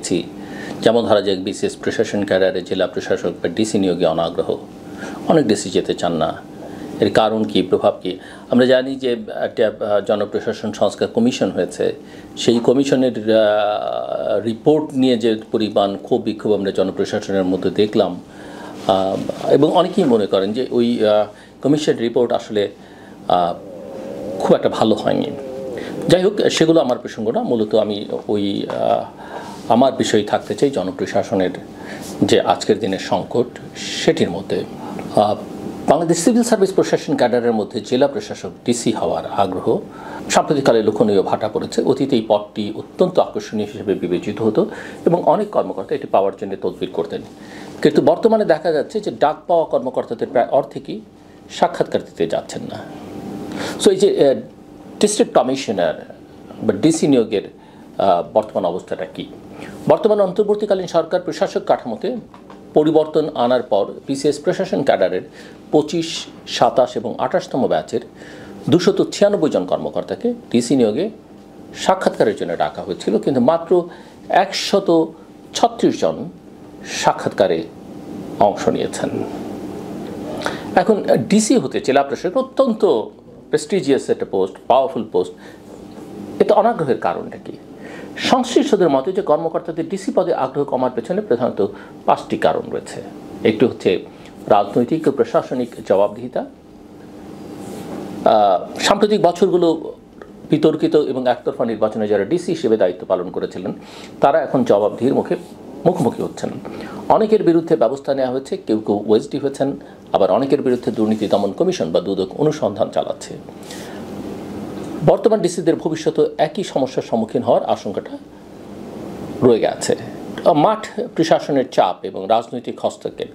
দেখছি, যেমন ধরা যাক বিসিএস প্রশাসন ক্যাডারে জেলা প্রশাসক বা ডিসি নিয়োগে অনাগ্রহ, অনেক ডিসি যেতে চান না। এর কারণ কি, প্রভাব কি? আমরা জানি যে একটা জনপ্রশাসন সংস্কার কমিশন হয়েছে, সেই কমিশনের রিপোর্ট নিয়ে যে পরিমাণ ক্ষোভ বিক্ষোভ আমরা জনপ্রশাসনের মধ্যে দেখলাম, এবং অনেকেই মনে করেন যে ওই কমিশন রিপোর্ট আসলে খুব একটা ভালো হয়নি। যাই হোক, সেগুলো আমার প্রসঙ্গ না। মূলত আমি ওই আমার বিষয় থাকতে চাই জনপ্রশাসনের যে আজকের দিনের সংকট, সেটির মধ্যে বাংলাদেশ সিভিল সার্ভিস প্রশাসন ক্যাডারের মধ্যে জেলা প্রশাসক ডিসি হওয়ার আগ্রহ সাম্প্রতিককালে লক্ষণীয় ভাটা পড়েছে। অতীতে এই পদটি অত্যন্ত আকর্ষণীয় হিসেবে বিবেচিত হতো এবং অনেক কর্মকর্তা এটি পাওয়ার জন্য তদবির করতেন, কিন্তু বর্তমানে দেখা যাচ্ছে যে ডাক পাওয়া কর্মকর্তাদের প্রায় অর্ধেকই সাক্ষাৎকার দিতে যাচ্ছেন না। সো এই যে ডিস্ট্রিক্ট কমিশনার বা ডিসি নিয়োগের বর্তমান অবস্থাটা কি? বর্তমান অন্তর্বর্তীকালীন সরকার প্রশাসক কাঠামোতে পরিবর্তন আনার পর বিসিএস প্রশাসন ক্যাডারের 25, 27 এবং 28তম ব্যাচের 296 জন কর্মকর্তাকে ডিসি নিয়োগে সাক্ষাৎকারের জন্য ডাকা হয়েছিল, কিন্তু মাত্র 136 জন সাক্ষাৎকারে অংশ নিয়েছেন। এখন ডিসি হতে জেলা প্রশাসক অত্যন্ত প্রেস্টিজিয়াস একটা পোস্ট, পাওয়ারফুল পোস্ট। এতে অনাগ্রহের কারণটা কি? সংশ্লিষ্টদের মতে যে কর্মকর্তাদের ডিসি পদে আগ্রহ কমার পেছনে প্রধানত 5টি কারণ রয়েছে। একটি হচ্ছে রাজনৈতিক ও প্রশাসনিক জবাবদিহিতা। সাম্প্রতিক বছরগুলো বিতর্কিত এবং একতরফা নির্বাচনে যারা ডিসি হিসেবে দায়িত্ব পালন করেছিলেন, তারা এখন জবাবদিহির মুখোমুখি হচ্ছেন। অনেকের বিরুদ্ধে ব্যবস্থা নেওয়া হয়েছে, কেউ কেউ ওএসডি হয়েছেন, আবার অনেকের বিরুদ্ধে দুর্নীতি দমন কমিশন বা দুদক অনুসন্ধান চালাচ্ছে। বর্তমান ডিসিদের ভবিষ্যতে একই সমস্যার সম্মুখীন হওয়ার আশঙ্কাটা রয়ে গেছে। মাঠ প্রশাসনের চাপ এবং রাজনৈতিক হস্তক্ষেপ,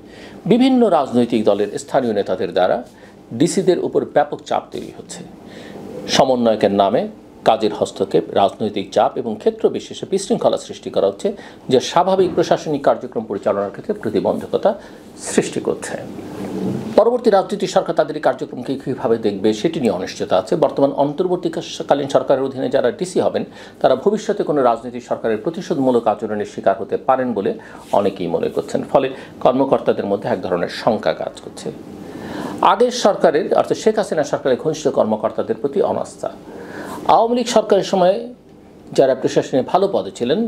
বিভিন্ন রাজনৈতিক দলের স্থানীয় নেতাদের দ্বারা ডিসিদের উপর ব্যাপক চাপ তৈরি হচ্ছে। সমন্বয়কের নামে কাজের হস্তক্ষেপ, রাজনৈতিক চাপ এবং ক্ষেত্র বিশেষে বিশৃঙ্খলা সৃষ্টি করা হচ্ছে, যা স্বাভাবিক প্রশাসনিক কার্যক্রম পরিচালনার ক্ষেত্রে প্রতিবন্ধকতা সৃষ্টি করছে। পরবর্তী রাজনৈতিক সরকার তাদের এই কার্যক্রমকে কীভাবে দেখবে সেটি নিয়ে অনিশ্চয়তা আছে। বর্তমান অন্তর্বর্তীকালীন সরকারের অধীনে যারা ডিসি হবেন, তারা ভবিষ্যতে কোনো রাজনৈতিক সরকারের প্রতিশোধমূলক আচরণের শিকার হতে পারেন বলে অনেকেই মনে করছেন। ফলে কর্মকর্তাদের মধ্যে এক ধরনের শঙ্কা কাজ করছে। আগের সরকারের, অর্থাৎ শেখ হাসিনা সরকারের ঘনিষ্ঠ কর্মকর্তাদের প্রতি অনাস্থা। আওয়ামী লীগ সরকারের সময় যারা প্রশাসনে ভালো পদে ছিলেন,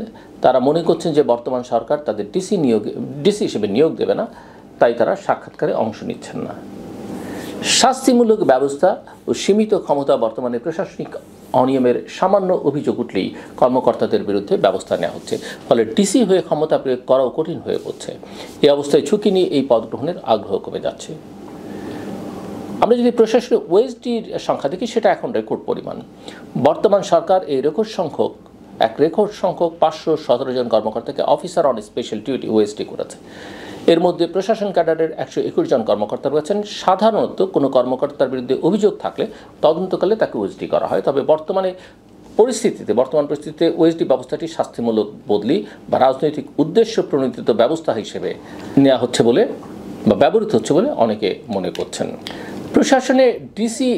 তারা মনে করছেন যে বর্তমান সরকার তাদের ডিসি হিসেবে নিয়োগ দেবে না, তাই তারা সাক্ষাৎকারে অংশ নিচ্ছেন না। শাস্তিমূলক ব্যবস্থা ও সীমিত ক্ষমতা, বর্তমানে প্রশাসনিক অনিয়মের সামান্য অভিযোগ উঠলেই কর্মকর্তাদের বিরুদ্ধে ব্যবস্থা নেওয়া হচ্ছে, ফলে ডিসি হয়ে ক্ষমতা প্রয়োগ করাও কঠিন হয়ে পড়ছে। এই অবস্থায় ঝুঁকি নিয়ে এই পদ গ্রহণের আগ্রহ কমে যাচ্ছে। আমরা যদি প্রশাসনের ওএসডির সংখ্যা দেখি, সেটা এখন রেকর্ড পরিমাণ। বর্তমান সরকার এই রেকর্ড সংখ্যক 517 জন কর্মকর্তাকে officer on special duty OSD করেছে। এর মধ্যে প্রশাসন ক্যাডারের 121 জন কর্মকর্তা রয়েছেন। সাধারণত কোনো কর্মকর্তার বিরুদ্ধে অভিযোগ থাকলে তদন্তকালে তাকে ওএসডি করা হয়, তবে বর্তমান পরিস্থিতিতে ওএসডি ব্যবস্থাটি শাস্তিমূলক বদলি বা রাজনৈতিক উদ্দেশ্য প্রণোদিত ব্যবস্থা হিসেবে নেওয়া হচ্ছে বলে বা ব্যবহৃত হচ্ছে বলে অনেকে মনে করছেন। প্রশাসনে ডিসি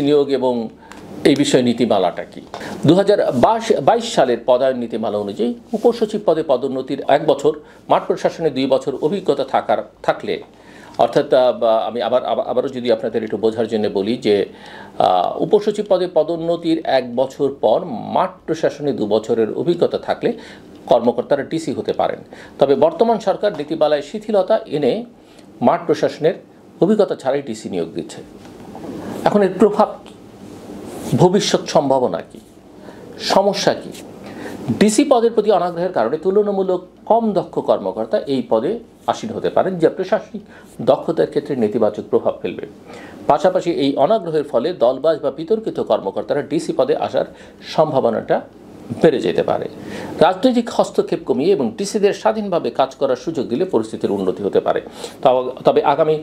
নিয়োগ এবং এই বিষয়ে নীতিমালাটা কি? 2022 সালের পদায়ন নীতিমালা অনুযায়ী উপসচিব পদে পদোন্নতির 1 বছর, মাঠ প্রশাসনে 2 বছর অভিজ্ঞতা থাকলে, অর্থাৎ আমি আবারও যদি আপনাদের একটু বোঝার জন্য বলি যে উপসচিব পদে পদোন্নতির 1 বছর পর মাঠ প্রশাসনে 2 বছরের অভিজ্ঞতা থাকলে কর্মকর্তারা ডিসি হতে পারেন। তবে বর্তমান সরকার নীতিমালায় শিথিলতা এনে মাঠ প্রশাসনের অভিজ্ঞতা ছাড়াই ডিসি নিয়োগ দিচ্ছে। এখন এর প্রভাব কি? ভবিষ্যৎ সম্ভাবনা কি? সমস্যা কি? ডিসি পদের প্রতি অনাগ্রহের কারণে তুলনামূলক কম দক্ষ কর্মকর্তা এই পদে আসীন হতে পারেন, যা প্রশাসনিক দক্ষতার ক্ষেত্রে নেতিবাচক প্রভাব ফেলবে। পাশাপাশি এই অনাগ্রহের ফলে দলবাজ বা বিতর্কিত কর্মকর্তারা ডিসি পদে আসার সম্ভাবনাটা বেড়ে যেতে পারে। রাজনৈতিক হস্তক্ষেপ কমিয়ে এবং ডিসিদের স্বাধীনভাবে কাজ করার সুযোগ দিলে পরিস্থিতির উন্নতি হতে পারে। তবে আগামী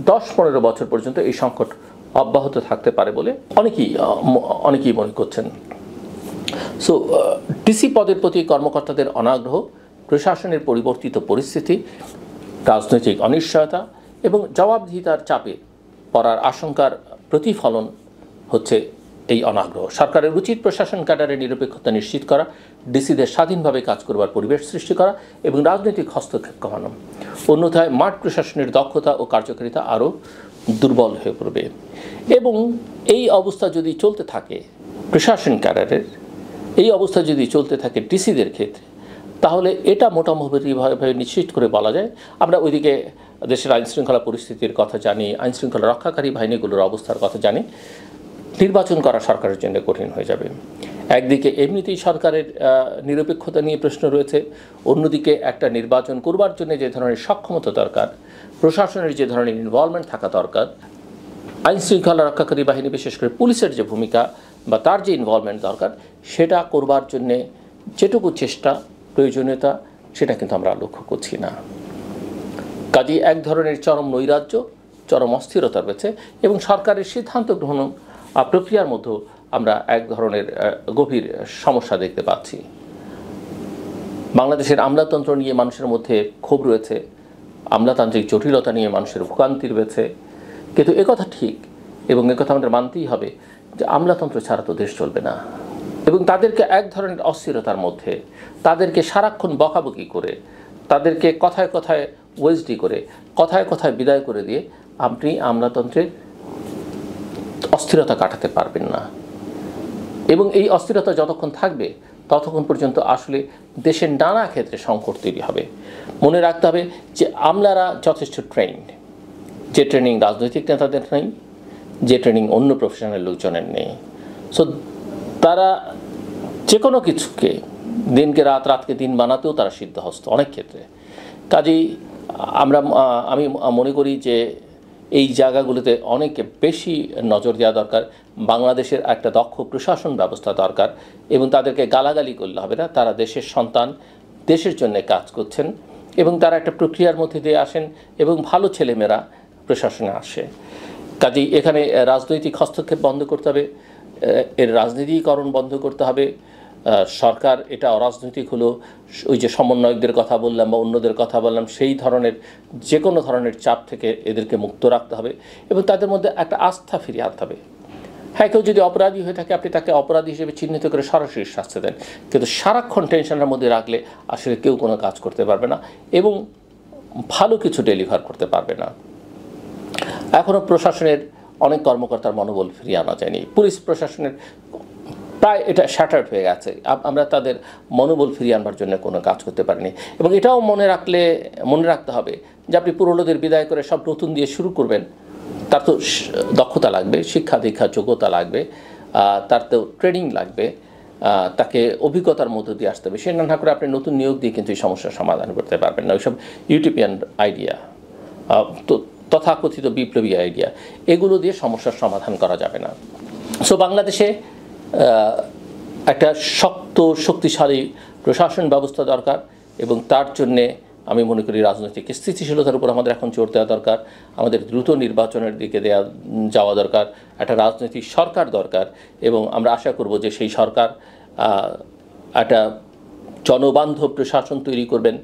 10-15 বছর পর্যন্ত এই সংকট অব্যাহত থাকতে পারে বলে অনেকেই মনে করছেন। সো ডিসি পদের প্রতি কর্মকর্তাদের অনাগ্রহ, প্রশাসনের পরিবর্তিত পরিস্থিতি, রাজনৈতিক অনিশ্চয়তা এবং জবাবদিহিতার চাপে পড়ার আশঙ্কার প্রতিফলন হচ্ছে এই অনাগ্রহ। সরকারের উচিত প্রশাসন ক্যাডারের নিরপেক্ষতা নিশ্চিত করা, ডিসিদের স্বাধীনভাবে কাজ করবার পরিবেশ সৃষ্টি করা এবং রাজনৈতিক হস্তক্ষেপ কমানো। অন্যথায় মাঠ প্রশাসনের দক্ষতা ও কার্যকারিতা আরও দুর্বল হয়ে পড়বে। এবং এই অবস্থা যদি চলতে থাকে প্রশাসন ক্যাডারের, এই অবস্থা যদি চলতে থাকে ডিসিদের ক্ষেত্রে, তাহলে এটা মোটামুটিভাবে নিশ্চিত করে বলা যায়, আমরা ওইদিকে দেশের আইনশৃঙ্খলা পরিস্থিতির কথা জানি, আইনশৃঙ্খলা রক্ষাকারী বাহিনীগুলোর অবস্থার কথা জানি, নির্বাচন করা সরকারের জন্য কঠিন হয়ে যাবে। একদিকে এমনিতেই সরকারের নিরপেক্ষতা নিয়ে প্রশ্ন রয়েছে, অন্যদিকে একটা নির্বাচন করবার জন্য যে ধরনের সক্ষমতা দরকার, প্রশাসনের যে ধরনের ইনভলভমেন্ট থাকা দরকার, আইনশৃঙ্খলা রক্ষাকারী বাহিনী বিশেষ করে পুলিশের যে ভূমিকা বা তার যে ইনভলভমেন্ট দরকার, সেটা করবার জন্যে যেটুকু চেষ্টা প্রয়োজনীয়তা সেটা কিন্তু আমরা লক্ষ্য করছি না। কাজেই এক ধরনের চরম নৈরাজ্য, চরম অস্থিরতা রয়েছে এবং সরকারের সিদ্ধান্ত গ্রহণ প্রক্রিয়ার মধ্যেও আমরা এক ধরনের গভীর সমস্যা দেখতে পাচ্ছি। বাংলাদেশের আমলাতন্ত্র নিয়ে মানুষের মধ্যে ক্ষোভ রয়েছে, আমলাতান্ত্রিক জটিলতা নিয়ে মানুষের ভোগান্তি রয়েছে, কিন্তু একথা ঠিক এবং একথা আমাদের মানতেই হবে যে আমলাতন্ত্র ছাড়া তো দেশ চলবে না। এবং তাদেরকে এক ধরনের অস্থিরতার মধ্যে, তাদেরকে সারাক্ষণ বকাবকি করে, তাদেরকে কথায় কথায় ওয়েজডি করে, কথায় কথায় বিদায় করে দিয়ে আপনি আমলাতন্ত্রের অস্থিরতা কাটাতে পারবেন না। এবং এই অস্থিরতা যতক্ষণ থাকবে ততক্ষণ পর্যন্ত আসলে দেশের নানা ক্ষেত্রে সংকট তৈরি হবে। মনে রাখতে হবে যে আমলারা যথেষ্ট ট্রেন্ড, যে ট্রেনিং রাজনৈতিক নেতাদের নেই, যে ট্রেনিং অন্য প্রফেশনাল লোকজনের নেই। সো তারা যে কোনো কিছুকে দিনকে রাত, রাতকে দিন বানাতেও তারা সিদ্ধহস্ত অনেক ক্ষেত্রে। কাজেই আমি মনে করি যে এই জায়গাগুলোতে অনেক বেশি নজর দেওয়া দরকার। বাংলাদেশের একটা দক্ষ প্রশাসন ব্যবস্থা দরকার এবং তাদেরকে গালাগালি করলে হবে না। তারা দেশের সন্তান, দেশের জন্য কাজ করছেন এবং তারা একটা প্রক্রিয়ার মধ্যে দিয়ে আসেন এবং ভালো ছেলেমেয়েরা প্রশাসনে আসে। কাজেই এখানে রাজনৈতিক হস্তক্ষেপ বন্ধ করতে হবে, এর রাজনীতিকরণ বন্ধ করতে হবে। সরকার এটা অরাজনৈতিক হলো, ওই যে সমন্বয়কদের কথা বললাম বা অন্যদের কথা বললাম, সেই ধরনের যে কোনো ধরনের চাপ থেকে এদেরকে মুক্ত রাখতে হবে এবং তাদের মধ্যে একটা আস্থা ফিরিয়ে আনতে হবে। হ্যাঁ, কেউ যদি অপরাধী হয়ে থাকে আপনি তাকে অপরাধী হিসেবে চিহ্নিত করে সরাসরি শাস্তি দেন, কিন্তু সারাক্ষণ টেনশনের মধ্যে রাখলে আসলে কেউ কোনো কাজ করতে পারবে না এবং ভালো কিছু ডেলিভার করতে পারবে না। এখনও প্রশাসনের অনেক কর্মকর্তার মনোবল ফিরিয়ে আনা যায়নি। পুলিশ প্রশাসনের প্রায় এটা শ্যাটার্ড হয়ে গেছে। আমরা তাদের মনোবল ফিরিয়ে আনবার জন্য কোনো কাজ করতে পারিনি। এবং এটাও মনে রাখতে হবে যে আপনি পুরনোদের বিদায় করে সব নতুন দিয়ে শুরু করবেন, তার তো দক্ষতা লাগবে, শিক্ষা দীক্ষা যোগ্যতা লাগবে, তার তো ট্রেনিং লাগবে, তাকে অভিজ্ঞতার মধ্য দিয়ে আসতে হবে। সে না করে আপনি নতুন নিয়োগ দিয়ে কিন্তু এই সমস্যার সমাধান করতে পারবেন না। ওইসব ইউটোপিয়ান আইডিয়া, তো তথাকথিত বিপ্লবী আইডিয়া, এগুলো দিয়ে সমস্যার সমাধান করা যাবে না। সো বাংলাদেশে একটা শক্তিশালী প্রশাসন ব্যবস্থা দরকার এবং তার জন্যে আমি মনে করি রাজনৈতিক স্থিতিশীলতার উপর আমাদের এখন জোর দেওয়া দরকার, আমাদের দ্রুত নির্বাচনের দিকে যাওয়া দরকার, একটা রাজনৈতিক সরকার দরকার এবং আমরা আশা করব যে সেই সরকার একটা জনবান্ধব প্রশাসন তৈরি করবেন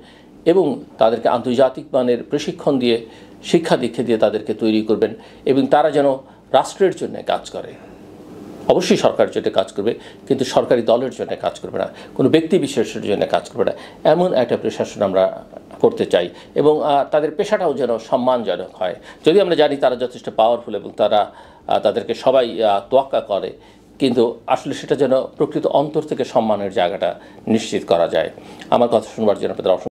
এবং তাদেরকে আন্তর্জাতিক মানের প্রশিক্ষণ দিয়ে, শিক্ষা দীক্ষা দিয়ে তাদেরকে তৈরি করবেন এবং তারা যেন রাষ্ট্রের জন্য কাজ করে। অবশ্যই সরকারের জন্য কাজ করবে, কিন্তু সরকারি দলের জন্য কাজ করবে না, কোনো ব্যক্তি বিশেষের জন্য কাজ করবে না। এমন একটা প্রশাসন আমরা করতে চাই এবং তাদের পেশাটাও যেন সম্মানজনক হয়। যদি আমরা জানি তারা যথেষ্ট পাওয়ারফুল এবং তাদেরকে সবাই তোয়াক্কা করে, কিন্তু আসলে সেটা যেন প্রকৃত অন্তর থেকে সম্মানের জায়গাটা নিশ্চিত করা যায়। আমার কথা শুনবার জন্য আপনাদের